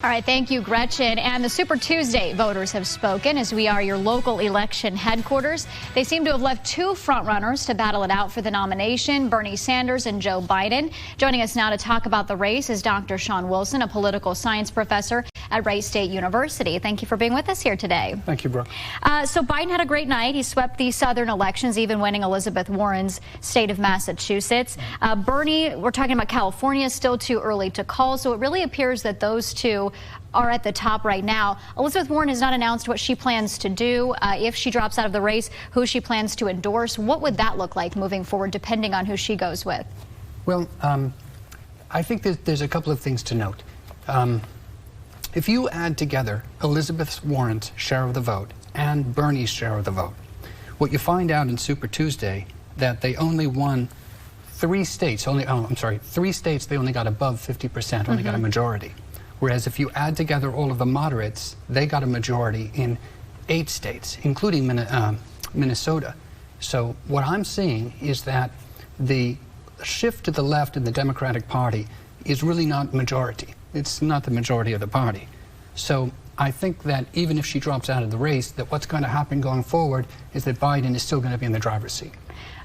All right, thank you, Gretchen. And the Super Tuesday voters have spoken as we are your local election headquarters. They seem to have left two frontrunners to battle it out for the nomination, Bernie Sanders and Joe Biden. Joining us now to talk about the race is Dr. Sean Wilson, a political science professor at Wright State University. Thank you for being with us here today. Thank you, Brooke. So Biden had a great night. He swept the southern elections, even winning Elizabeth Warren's state of Massachusetts. Bernie, we're talking about California, still too early to call. So it really appears that those two are at the top right now. Elizabeth Warren has not announced what she plans to do if she drops out of the race, who she plans to endorse. What would that look like moving forward, depending on who she goes with? Well, I think there's a couple of things to note. If you add together Elizabeth Warren's share of the vote and Bernie's share of the vote, what you find out in Super Tuesday that they only won three states. Three states they only got above 50%, only got a majority. Whereas if you add together all of the moderates, they got a majority in 8 states, including Minnesota. So what I'm seeing is that the shift to the left in the Democratic Party is really not majority. It's not the majority of the party. So I think that even if she drops out of the race, that what's going to happen going forward is that Biden is still going to be in the driver's seat.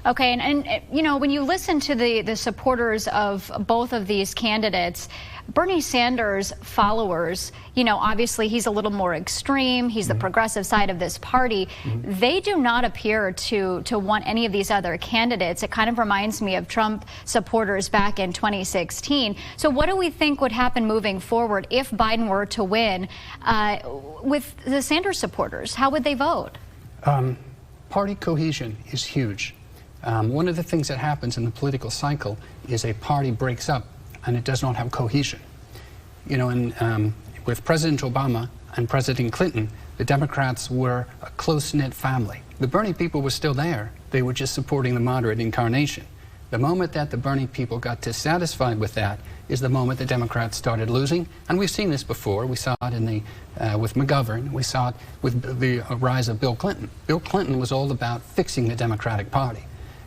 Okay, and you know, when you listen to the supporters of both of these candidates, Bernie Sanders' followers, you know, obviously he's a little more extreme. He's the progressive side of this party. They do not appear to want any of these other candidates. It kind of reminds me of Trump supporters back in 2016. So what do we think would happen moving forward if Biden were to win with the Sanders supporters? How would they vote? Party cohesion is huge. One of the things that happens in the political cycle is a party breaks up and it does not have cohesion. You know, and with President Obama and President Clinton, the Democrats were a close-knit family. The Bernie people were still there. They were just supporting the moderate incarnation. The moment that the Bernie people got dissatisfied with that is the moment the Democrats started losing. And we've seen this before. We saw it in with McGovern. We saw it with the rise of Bill Clinton. Bill Clinton was all about fixing the Democratic Party.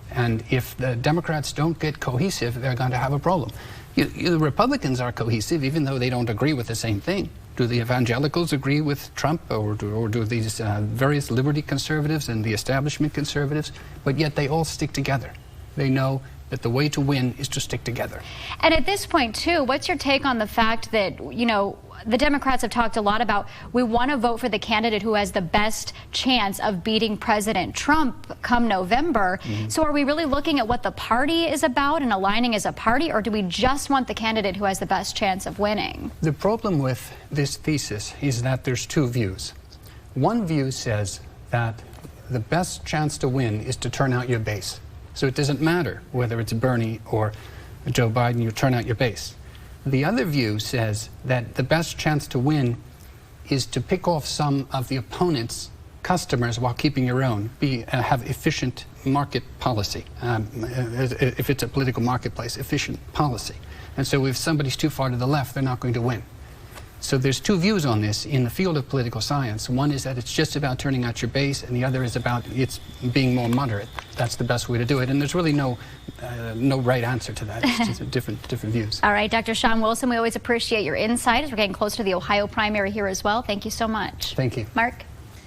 And if the Democrats don't get cohesive, they're going to have a problem. The Republicans are cohesive, even though they don't agree with the same thing. Do the evangelicals agree with Trump, or do these various liberty conservatives and the establishment conservatives? But yet they all stick together. They know that the way to win is to stick together. And at this point, too, what's your take on the fact that, you know, the Democrats have talked a lot about we want to vote for the candidate who has the best chance of beating President Trump come November. So are we really looking at what the party is about and aligning as a party, or do we just want the candidate who has the best chance of winning? The problem with this thesis is that there's two views. One view says that the best chance to win is to turn out your base. So it doesn't matter whether it's Bernie or Joe Biden, you turn out your base. The other view says that the best chance to win is to pick off some of the opponent's customers while keeping your own, have efficient market policy. If it's a political marketplace, efficient policy. And so if somebody's too far to the left, they're not going to win. So there's two views on this in the field of political science. One is that it's just about turning out your base, and the other is about it's being more moderate. That's the best way to do it. And there's really no right answer to that. It's just different views. All right, Dr. Sean Wilson, we always appreciate your insight as we're getting close to the Ohio primary here as well. Thank you so much. Thank you. Mark?